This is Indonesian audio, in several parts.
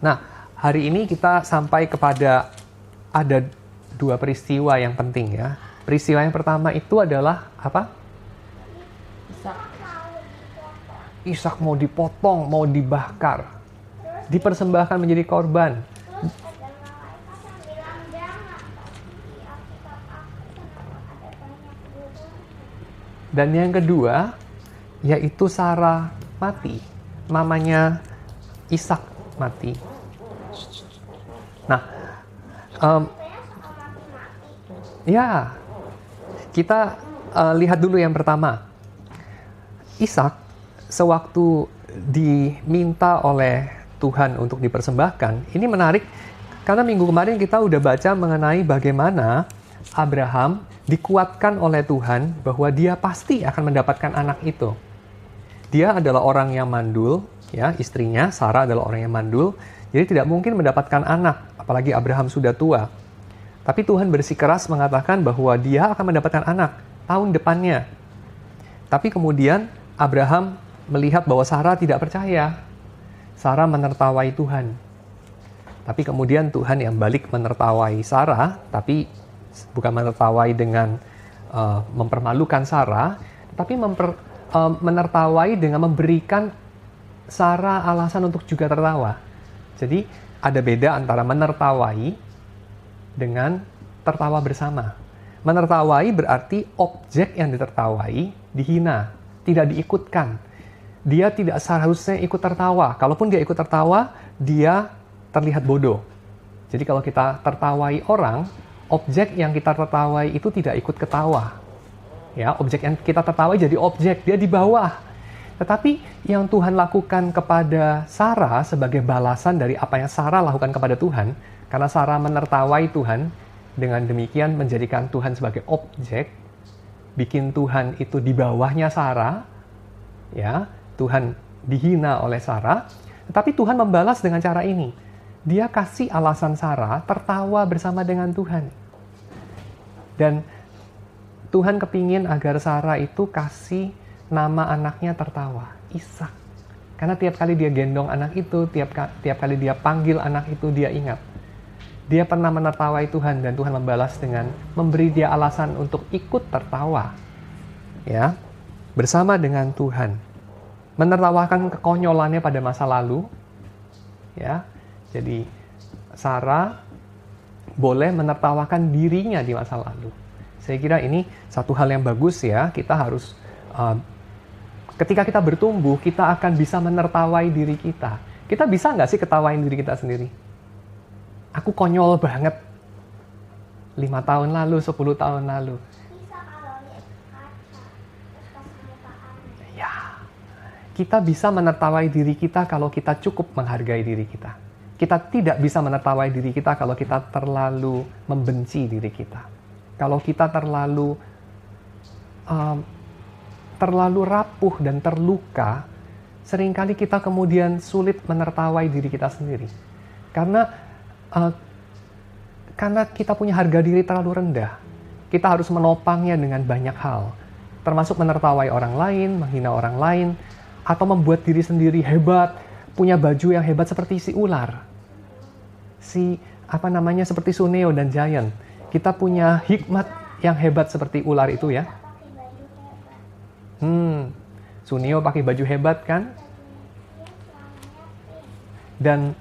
Nah, hari ini kita sampai kepada ada dua peristiwa yang penting ya. Peristiwa yang pertama itu adalah apa? Ishak mau dipotong, mau dibakar, dipersembahkan menjadi korban. Dan yang kedua, yaitu Sarah mati. Mamanya Ishak mati. Nah, ya, kita lihat dulu yang pertama. Ishak, sewaktu diminta oleh Tuhan untuk dipersembahkan, ini menarik karena minggu kemarin kita udah baca mengenai bagaimana Abraham dikuatkan oleh Tuhan bahwa dia pasti akan mendapatkan anak itu. Dia adalah orang yang mandul, ya, istrinya Sarah adalah orang yang mandul, jadi tidak mungkin mendapatkan anak, apalagi Abraham sudah tua. Tapi Tuhan bersikeras mengatakan bahwa dia akan mendapatkan anak tahun depannya. Tapi kemudian Abraham melihat bahwa Sarah tidak percaya. Sarah menertawai Tuhan. Tapi kemudian Tuhan yang balik menertawai Sarah, tapi bukan menertawai dengan mempermalukan Sarah, tapi menertawai dengan memberikan Sarah alasan untuk juga tertawa. Jadi ada beda antara menertawai dengan tertawa bersama. Menertawai berarti objek yang ditertawai dihina, tidak diikutkan. Dia tidak seharusnya ikut tertawa. Kalaupun dia ikut tertawa, dia terlihat bodoh. Jadi kalau kita tertawai orang, objek yang kita tertawai itu tidak ikut ketawa. Ya, objek yang kita tertawai jadi objek, dia di bawah. Tetapi yang Tuhan lakukan kepada Sarah sebagai balasan dari apa yang Sarah lakukan kepada Tuhan, karena Sarah menertawai Tuhan, dengan demikian menjadikan Tuhan sebagai objek, bikin Tuhan itu di bawahnya Sarah, ya, Tuhan dihina oleh Sarah, tetapi Tuhan membalas dengan cara ini. Dia kasih alasan Sarah tertawa bersama dengan Tuhan. Dan Tuhan kepingin agar Sarah itu kasih nama anaknya tertawa, Ishak. Karena tiap kali dia gendong anak itu, tiap kali dia panggil anak itu, dia ingat. Dia pernah menertawai Tuhan dan Tuhan membalas dengan memberi dia alasan untuk ikut tertawa. Ya, bersama dengan Tuhan. Menertawakan kekonyolannya pada masa lalu. Ya. Jadi Sarah boleh menertawakan dirinya di masa lalu. Saya kira ini satu hal yang bagus ya. Kita harus ketika kita bertumbuh, kita akan bisa menertawai diri kita. Kita bisa nggak sih ketawain diri kita sendiri? Aku konyol banget. 5 tahun lalu, 10 tahun lalu. Ya, kita bisa menertawai diri kita kalau kita cukup menghargai diri kita. Kita tidak bisa menertawai diri kita kalau kita terlalu membenci diri kita. Kalau kita terlalu rapuh dan terluka, seringkali kita kemudian sulit menertawai diri kita sendiri. Karena kita punya harga diri terlalu rendah. Kita harus menopangnya dengan banyak hal. Termasuk menertawai orang lain, menghina orang lain, atau membuat diri sendiri hebat, punya baju yang hebat seperti si ular. Seperti Suneo dan Giant. Kita punya hikmat yang hebat seperti ular itu ya. Suneo pakai baju hebat kan? Dan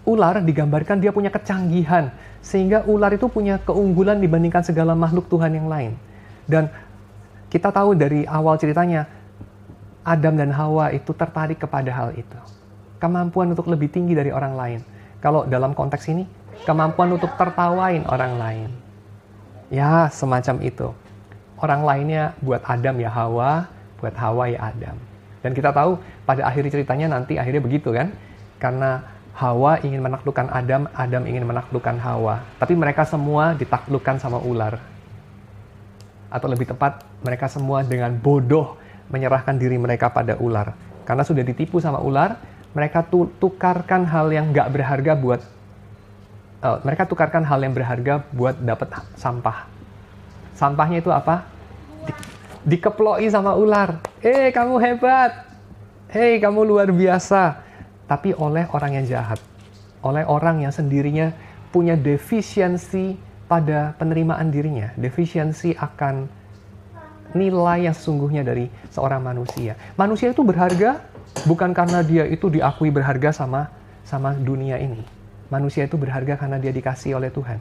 ular digambarkan dia punya kecanggihan. Sehingga ular itu punya keunggulan dibandingkan segala makhluk Tuhan yang lain. Dan kita tahu dari awal ceritanya, Adam dan Hawa itu tertarik kepada hal itu. Kemampuan untuk lebih tinggi dari orang lain. Kalau dalam konteks ini, kemampuan untuk tertawain orang lain. Ya, semacam itu. Orang lainnya buat Adam ya Hawa, buat Hawa ya Adam. Dan kita tahu pada akhir ceritanya nanti akhirnya begitu kan? Karena Hawa ingin menaklukkan Adam, Adam ingin menaklukkan Hawa. Tapi mereka semua ditaklukkan sama ular. Atau lebih tepat, mereka semua dengan bodoh menyerahkan diri mereka pada ular. Karena sudah ditipu sama ular, mereka tukarkan hal yang nggak berharga buat buat dapat sampah. Sampahnya itu apa? Dikeploi sama ular. Kamu hebat. Kamu luar biasa. tapi oleh orang yang jahat. Oleh orang yang sendirinya punya defisiensi pada penerimaan dirinya. Defisiensi akan nilai yang sesungguhnya dari seorang manusia. Manusia itu berharga bukan karena dia itu diakui berharga sama dunia ini. Manusia itu berharga karena dia dikasihi oleh Tuhan.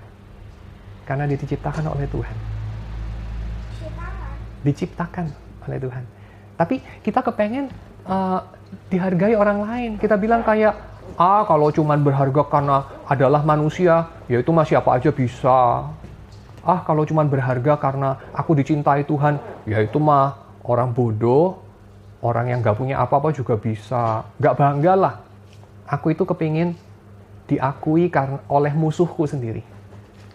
Karena dia diciptakan oleh Tuhan. Diciptakan oleh Tuhan. Tapi kita kepengen dihargai orang lain. Kita bilang kayak, kalau cuman berharga karena adalah manusia, ya itu mah siapa aja bisa. Kalau cuman berharga karena aku dicintai Tuhan, ya itu mah orang bodoh, orang yang gak punya apa-apa juga bisa. Gak bangga lah. Aku itu kepingin diakui oleh musuhku sendiri.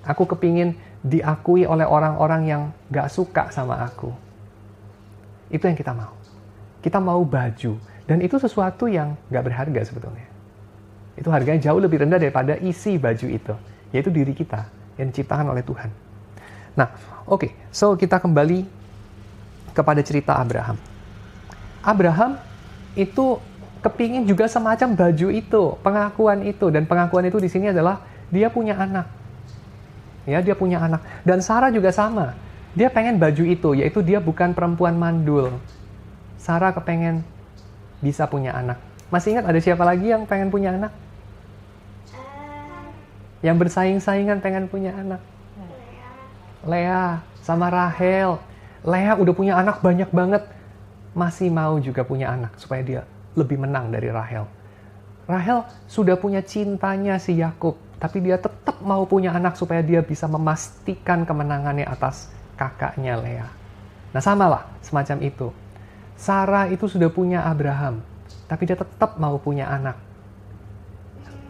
Aku kepingin diakui oleh orang-orang yang gak suka sama aku. Itu yang kita mau. Kita mau baju. Dan itu sesuatu yang gak berharga sebetulnya. Itu harganya jauh lebih rendah daripada isi baju itu. Yaitu diri kita yang diciptakan oleh Tuhan. Nah, oke. So, kita kembali kepada cerita Abraham. Abraham itu kepingin juga semacam baju itu, pengakuan itu. Dan pengakuan itu di sini adalah dia punya anak. Ya, dia punya anak. Dan Sarah juga sama. Dia pengen baju itu, yaitu dia bukan perempuan mandul. Sarah kepengen bisa punya anak. Masih ingat ada siapa lagi yang pengen punya anak? Yang bersaing-saingan pengen punya anak. Lea sama Rahel. Lea udah punya anak banyak banget. Masih mau juga punya anak supaya dia lebih menang dari Rahel. Rahel sudah punya cintanya si Yakub, tapi dia tetap mau punya anak supaya dia bisa memastikan kemenangannya atas kakaknya Lea. Nah, samalah semacam itu. Sarah itu sudah punya Abraham, tapi dia tetap mau punya anak.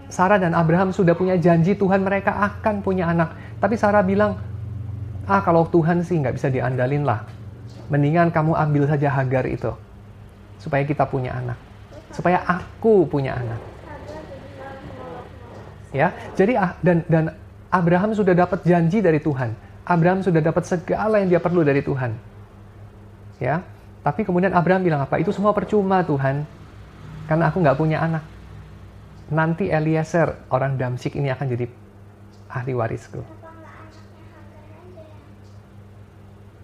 Sarah dan Abraham sudah punya janji Tuhan mereka akan punya anak. Tapi Sarah bilang, kalau Tuhan sih nggak bisa diandalin lah. Mendingan kamu ambil saja Hagar itu. Supaya kita punya anak. Supaya aku punya anak. Ya, jadi dan Abraham sudah dapat janji dari Tuhan. Abraham sudah dapat segala yang dia perlu dari Tuhan. Ya, tapi kemudian Abraham bilang apa? Itu semua percuma Tuhan. Karena aku nggak punya anak. Nanti Eliezer, orang Damsyik ini akan jadi ahli warisku.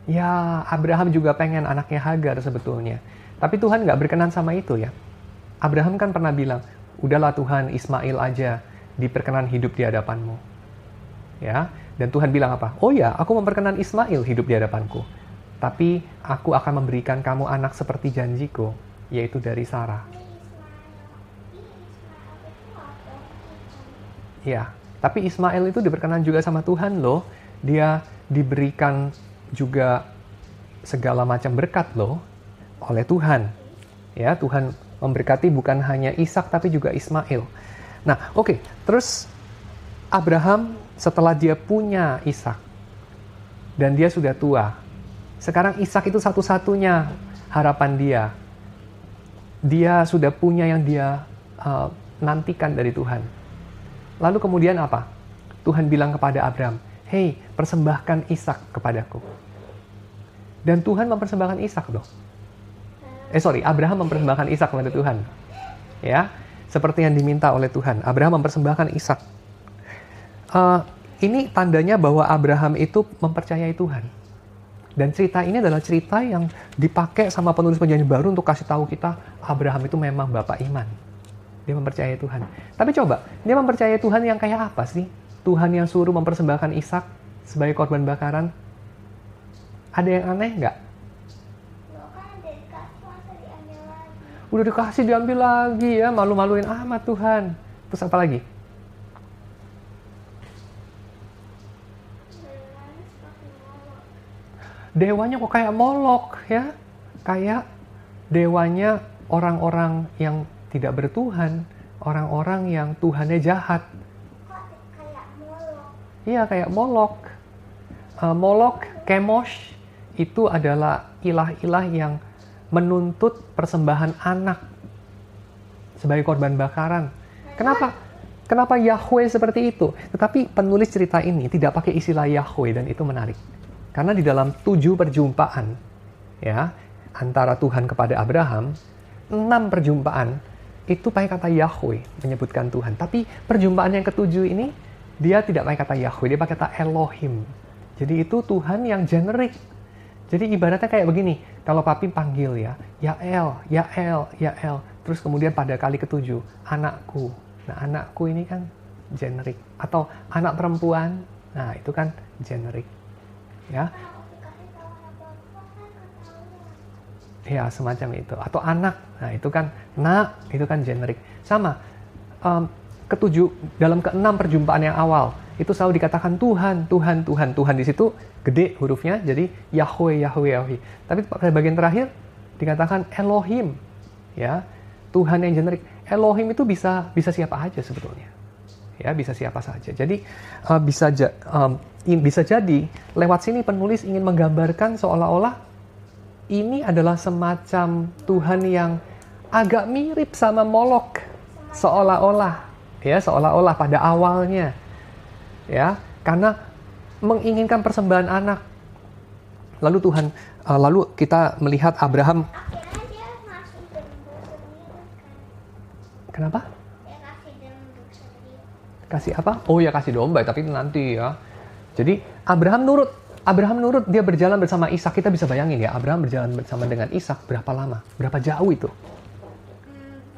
Ya, Abraham juga pengen anaknya Hagar sebetulnya. Tapi Tuhan nggak berkenan sama itu ya. Abraham kan pernah bilang, udahlah Tuhan, Ismail aja diperkenan hidup di hadapanmu. Ya, dan Tuhan bilang apa? Oh ya, aku memperkenan Ismail hidup di hadapanku. Tapi aku akan memberikan kamu anak seperti janjiku, yaitu dari Sarah. Ya, tapi Ismail itu diperkenan juga sama Tuhan loh. Dia diberikan juga segala macam berkat loh oleh Tuhan. Ya, Tuhan memberkati bukan hanya Ishak tapi juga Ismail. Nah, oke. Terus Abraham setelah dia punya Ishak dan dia sudah tua. Sekarang Ishak itu satu-satunya harapan dia. Dia sudah punya yang dia nantikan dari Tuhan. Lalu kemudian apa? Tuhan bilang kepada Abraham, "Hei, persembahkan Ishak kepadaku." Dan Tuhan mempersembahkan Ishak loh. Abraham mempersembahkan Ishak kepada Tuhan. Ya, seperti yang diminta oleh Tuhan. Abraham mempersembahkan Ishak. Ini tandanya bahwa Abraham itu mempercayai Tuhan. Dan cerita ini adalah cerita yang dipakai sama penulis Perjanjian Baru untuk kasih tahu kita, Abraham itu memang bapak iman. Dia mempercayai Tuhan. Tapi coba, dia mempercayai Tuhan yang kayak apa sih? Tuhan yang suruh mempersembahkan Ishak sebagai korban bakaran. Ada yang aneh nggak? Udah dikasih diambil lagi ya, malu-maluin amat Tuhan. Terus apa lagi? Dewanya kok kayak Molok ya? Kayak dewanya orang-orang yang tidak bertuhan, orang-orang yang Tuhannya jahat. Iya, kayak Molok. Molok, Kemosh, itu adalah ilah-ilah yang menuntut persembahan anak sebagai korban bakaran. Kenapa Yahweh seperti itu? Tetapi penulis cerita ini tidak pakai istilah Yahweh dan itu menarik. Karena di dalam 7 perjumpaan ya antara Tuhan kepada Abraham, 6 perjumpaan itu pakai kata Yahweh, menyebutkan Tuhan. Tapi perjumpaan yang ketujuh ini, dia tidak pakai kata Yahweh, dia pakai kata Elohim. Jadi itu Tuhan yang generik. Jadi ibaratnya kayak begini, kalau papi panggil ya El, ya El, ya El. Terus kemudian pada kali ketujuh, anakku. Nah anakku ini kan generik. Atau anak perempuan, nah itu kan generik. Ya, ya semacam itu. Atau anak, nah itu kan itu kan generik. Sama, ketujuh, dalam keenam perjumpaan yang awal, itu selalu dikatakan Tuhan, Tuhan, Tuhan. Tuhan di situ gede hurufnya, jadi Yahweh, Yahweh, Yahweh. Tapi pada bagian terakhir dikatakan Elohim, ya, Tuhan yang generik. Elohim itu bisa siapa aja sebetulnya, ya, bisa siapa saja. Jadi bisa jadi lewat sini penulis ingin menggambarkan seolah-olah ini adalah semacam Tuhan yang agak mirip sama Molok, seolah-olah pada awalnya, ya, karena menginginkan persembahan anak. Lalu kita melihat Abraham. Akhirnya dia ngasih dendam sendiri kan? Kenapa? Dia kasih dendam sendiri. Kasih apa? Oh ya, kasih domba, tapi itu nanti ya. Jadi Abraham nurut, dia berjalan bersama Ishak. Kita bisa bayangin ya, Abraham berjalan bersama dengan Ishak berapa lama? Berapa jauh itu?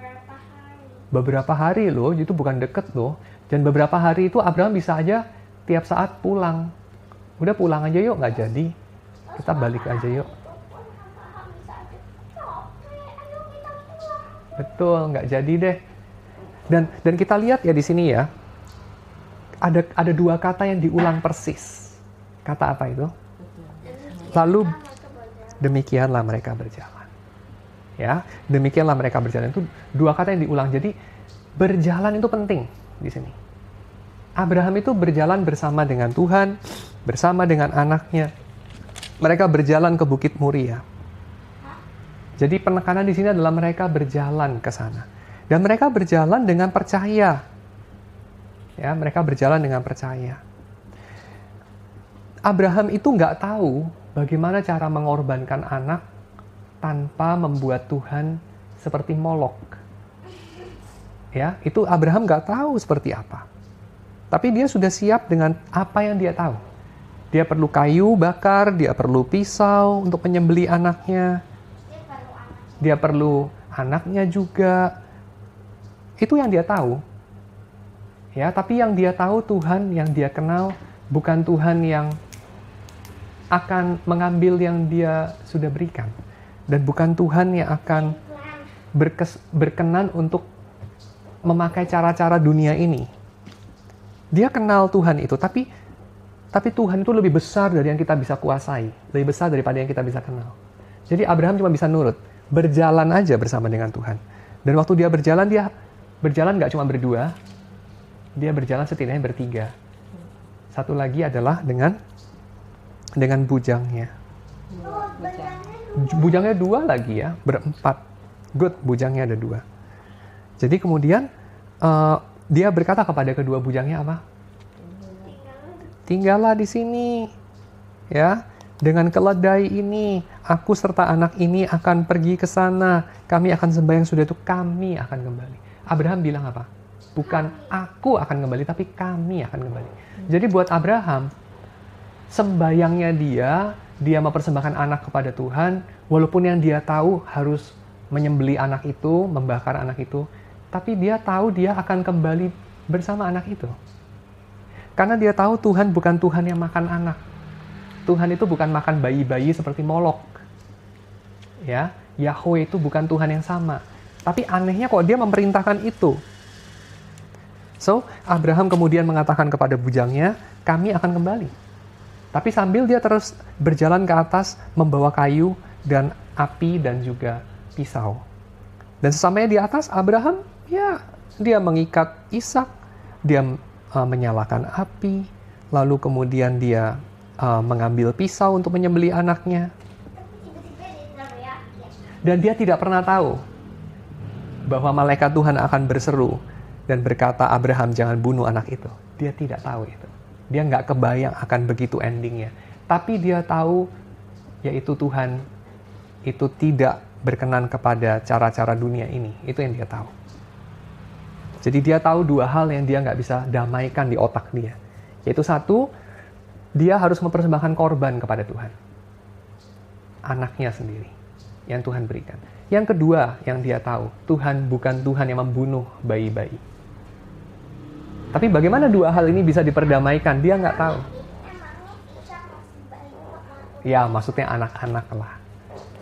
Berapa hari? Beberapa hari loh, itu bukan deket loh. Dan beberapa hari itu Abraham bisa aja tiap saat pulang. Udah pulang aja yuk, nggak jadi. Kita balik aja yuk. Betul, nggak jadi deh. Dan kita lihat ya di sini ya, ada dua kata yang diulang persis. Kata apa itu? Lalu demikianlah mereka berjalan. Ya, demikianlah mereka berjalan. Itu dua kata yang diulang. Jadi berjalan itu penting di sini. Abraham itu berjalan bersama dengan Tuhan, bersama dengan anaknya. Mereka berjalan ke Bukit Moria. Jadi penekanan di sini adalah mereka berjalan ke sana. Dan mereka berjalan dengan percaya. Ya, mereka berjalan dengan percaya. Abraham itu nggak tahu bagaimana cara mengorbankan anak tanpa membuat Tuhan seperti Molok. Ya, itu Abraham nggak tahu seperti apa. Tapi dia sudah siap dengan apa yang dia tahu. Dia perlu kayu bakar, dia perlu pisau untuk menyembelih anaknya. Dia perlu anaknya juga. Itu yang dia tahu. Ya, tapi yang dia tahu Tuhan yang dia kenal bukan Tuhan yang akan mengambil yang dia sudah berikan. Dan bukan Tuhan yang akan berkenan untuk memakai cara-cara dunia ini. Dia kenal Tuhan itu, tapi Tuhan itu lebih besar dari yang kita bisa kuasai, lebih besar daripada yang kita bisa kenal. Jadi Abraham cuma bisa nurut, berjalan aja bersama dengan Tuhan. Dan waktu dia berjalan nggak cuma berdua, dia berjalan setidaknya bertiga. Satu lagi adalah dengan bujangnya. Bujangnya dua lagi ya, berempat. Good, bujangnya ada dua. Jadi kemudian dia berkata kepada kedua bujangnya apa? Tinggallah di sini, ya. Dengan keledai ini, aku serta anak ini akan pergi ke sana. Kami akan sembahyang sudah itu, kami akan kembali. Abraham bilang apa? Bukan aku akan kembali, tapi kami akan kembali. Jadi buat Abraham, sembayangnya dia mempersembahkan anak kepada Tuhan, walaupun yang dia tahu harus menyembelih anak itu, membakar anak itu, tapi dia tahu dia akan kembali bersama anak itu. Karena dia tahu Tuhan bukan Tuhan yang makan anak. Tuhan itu bukan makan bayi-bayi seperti Molok. Ya, Yahweh itu bukan Tuhan yang sama. Tapi anehnya kok dia memerintahkan itu. So, Abraham kemudian mengatakan kepada bujangnya, kami akan kembali. Tapi sambil dia terus berjalan ke atas, membawa kayu dan api dan juga pisau. Dan sesampainya di atas, Abraham, ya, dia mengikat Ishak, dia menyalakan api, lalu kemudian dia mengambil pisau untuk menyembelih anaknya. Dan dia tidak pernah tahu bahwa malaikat Tuhan akan berseru dan berkata, Abraham jangan bunuh anak itu. Dia tidak tahu itu. Dia nggak kebayang akan begitu endingnya. Tapi dia tahu, yaitu Tuhan itu tidak berkenan kepada cara-cara dunia ini. Itu yang dia tahu. Jadi dia tahu dua hal yang dia nggak bisa damaikan di otak dia. Yaitu satu, dia harus mempersembahkan korban kepada Tuhan. Anaknya sendiri yang Tuhan berikan. Yang kedua yang dia tahu, Tuhan bukan Tuhan yang membunuh bayi-bayi. Tapi bagaimana dua hal ini bisa diperdamaikan? Dia nggak tahu. Emangnya Ishak masih bayi kok? Ya, maksudnya anak-anak lah.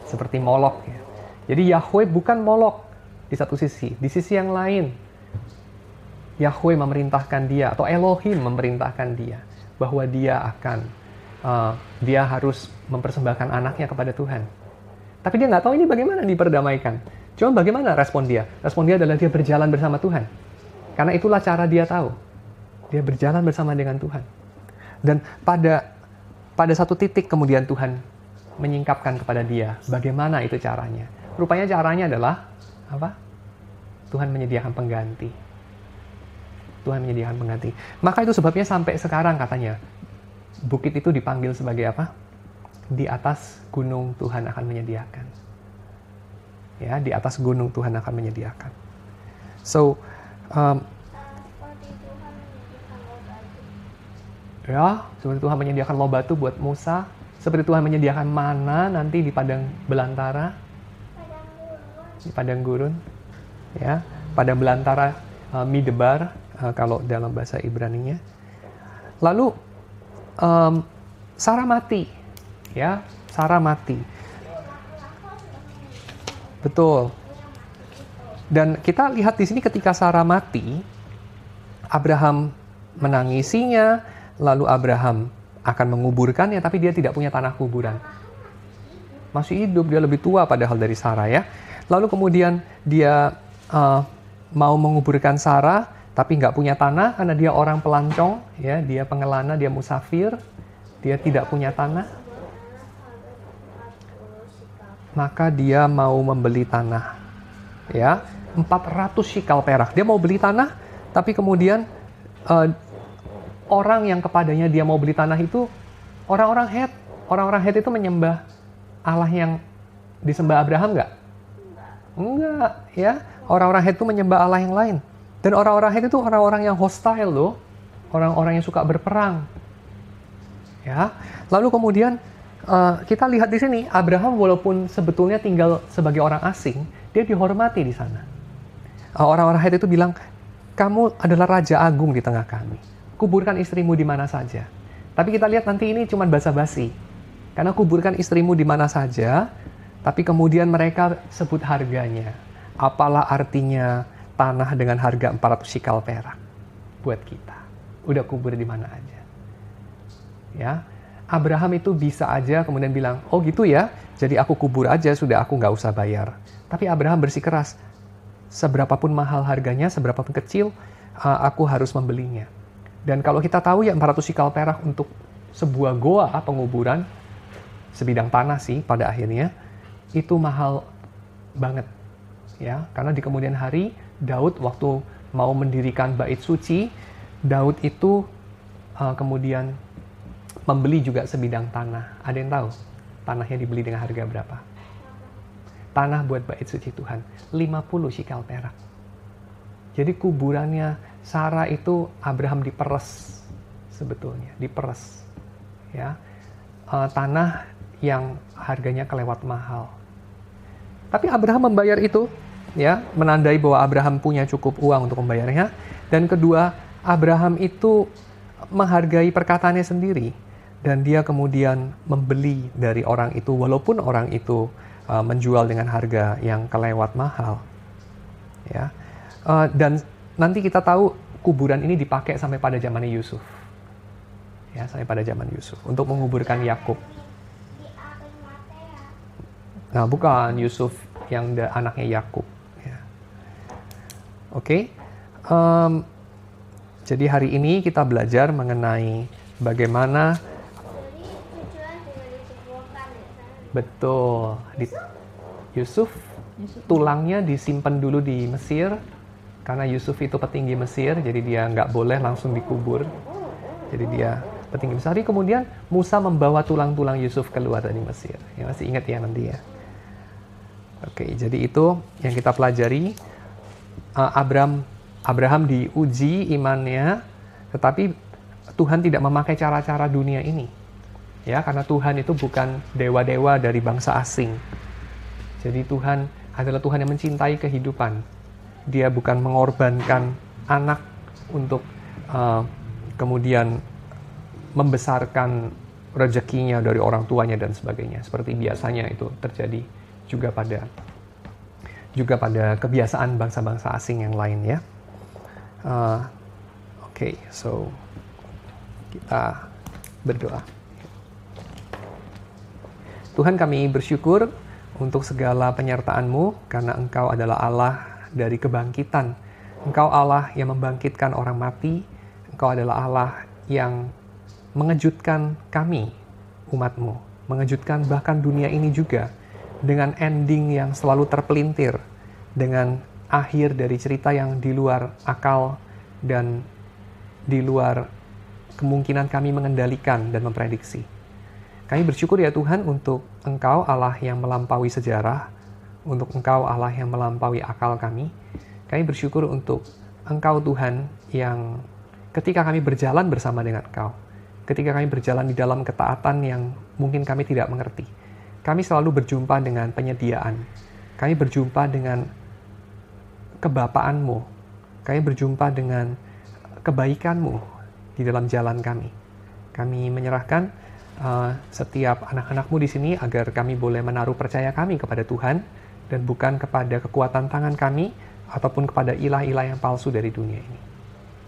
Seperti Molok ya. Jadi Yahweh bukan Molok di satu sisi. Di sisi yang lain, Yahweh memerintahkan dia, atau Elohim memerintahkan dia, bahwa dia harus mempersembahkan anaknya kepada Tuhan. Tapi dia nggak tahu ini bagaimana diperdamaikan. Cuma bagaimana respon dia? Respon dia adalah dia berjalan bersama Tuhan. Karena itulah cara dia tahu. Dia berjalan bersama dengan Tuhan. Dan pada satu titik kemudian Tuhan menyingkapkan kepada dia bagaimana itu caranya. Rupanya caranya adalah apa? Tuhan menyediakan pengganti. Tuhan menyediakan pengganti. Maka itu sebabnya sampai sekarang katanya bukit itu dipanggil sebagai apa? Di atas gunung Tuhan akan menyediakan. Ya, di atas gunung Tuhan akan menyediakan. So, Seperti Tuhan menyediakan loh batu. ya, seperti Tuhan menyediakan loh batu buat Musa, seperti Tuhan menyediakan mana nanti di padang belantara, di padang gurun, ya, padang belantara Midebar kalau dalam bahasa Ibrani-nya. Lalu Sarah mati, ya, Sarah mati. Betul. Dan kita lihat di sini ketika Sarah mati, Abraham menangisinya, lalu Abraham akan menguburkannya, tapi dia tidak punya tanah kuburan. Masih hidup, dia lebih tua padahal dari Sarah ya. Lalu kemudian dia mau menguburkan Sarah, tapi nggak punya tanah karena dia orang pelancong, ya, dia pengelana, dia musafir, dia tidak punya tanah. Maka dia mau membeli tanah, ya, 400 shikal perak. Dia mau beli tanah, tapi kemudian orang yang kepadanya dia mau beli tanah itu orang-orang Het. Orang-orang Het itu menyembah Allah yang disembah Abraham nggak? Enggak, ya. Orang-orang Het itu menyembah Allah yang lain. Dan orang-orang Het itu orang-orang yang hostile loh. Orang-orang yang suka berperang. Ya. Lalu kemudian kita lihat di sini, Abraham walaupun sebetulnya tinggal sebagai orang asing, dia dihormati di sana. Orang-orang Het itu bilang, kamu adalah Raja Agung di tengah kami. Kuburkan istrimu di mana saja. Tapi kita lihat nanti ini cuma basa-basi. Karena kuburkan istrimu di mana saja, tapi kemudian mereka sebut harganya. Apalah artinya tanah dengan harga 400 shikal perak buat kita. Udah kubur di mana aja. Ya, Abraham itu bisa aja kemudian bilang, oh gitu ya, jadi aku kubur aja, sudah aku nggak usah bayar. Tapi Abraham bersikeras, seberapapun mahal harganya, seberapapun kecil, aku harus membelinya. Dan kalau kita tahu ya 400 shikal perak untuk sebuah goa penguburan, sebidang tanah sih pada akhirnya, itu mahal banget. Ya, karena di kemudian hari, Daud waktu mau mendirikan bait suci, Daud itu kemudian membeli juga sebidang tanah. Ada yang tahu tanahnya dibeli dengan harga berapa? Tanah buat bait suci Tuhan, 50 shikal perak. Jadi kuburannya Sarah itu Abraham diperes sebetulnya, diperes. Ya, tanah yang harganya kelewat mahal. Tapi Abraham membayar itu, ya, menandai bahwa Abraham punya cukup uang untuk membayarnya. Dan kedua, Abraham itu menghargai perkataannya sendiri. Dan dia kemudian membeli dari orang itu, walaupun orang itu menjual dengan harga yang kelewat mahal. Ya. Dan nanti kita tahu kuburan ini dipakai sampai pada zamannya Yusuf. Ya, sampai pada zaman Yusuf. Untuk menguburkan Yakub. Di Arimatea. Nah, bukan Yusuf yang anaknya Yakub. Ya. Oke. Jadi hari ini kita belajar mengenai bagaimana Jadi tujuan juga dikuburkan ya sana. betul Yusuf tulangnya disimpan dulu di Mesir karena Yusuf itu petinggi Mesir, jadi dia nggak boleh langsung dikubur. Jadi dia petinggi Mesir. Tapi kemudian Musa membawa tulang-tulang Yusuf keluar dari Mesir. Ya, masih ingat ya nanti ya. Oke, jadi itu yang kita pelajari. Abraham diuji imannya, tetapi Tuhan tidak memakai cara-cara dunia ini. Ya, karena Tuhan itu bukan dewa-dewa dari bangsa asing. Jadi Tuhan adalah Tuhan yang mencintai kehidupan. Dia bukan mengorbankan anak untuk kemudian membesarkan rezekinya dari orang tuanya dan sebagainya. Seperti biasanya itu terjadi juga pada kebiasaan bangsa-bangsa asing yang lain ya. Oke, so kita berdoa. Tuhan, kami bersyukur untuk segala penyertaan-Mu karena Engkau adalah Allah dari kebangkitan. Engkau Allah yang membangkitkan orang mati. Engkau adalah Allah yang mengejutkan kami, umat-Mu. Mengejutkan bahkan dunia ini juga dengan ending yang selalu terpelintir, dengan akhir dari cerita yang di luar akal dan di luar kemungkinan kami mengendalikan dan memprediksi. Kami bersyukur ya Tuhan untuk Engkau Allah yang melampaui sejarah, untuk Engkau Allah yang melampaui akal kami. Kami bersyukur untuk Engkau Tuhan yang ketika kami berjalan bersama dengan Engkau, ketika kami berjalan di dalam ketaatan yang mungkin kami tidak mengerti, kami selalu berjumpa dengan penyediaan. Kami berjumpa dengan kebapaan-Mu. Kami berjumpa dengan kebaikan-Mu di dalam jalan kami. Kami menyerahkan setiap anak-anak-Mu di sini agar kami boleh menaruh percaya kami kepada Tuhan dan bukan kepada kekuatan tangan kami ataupun kepada ilah-ilah yang palsu dari dunia ini.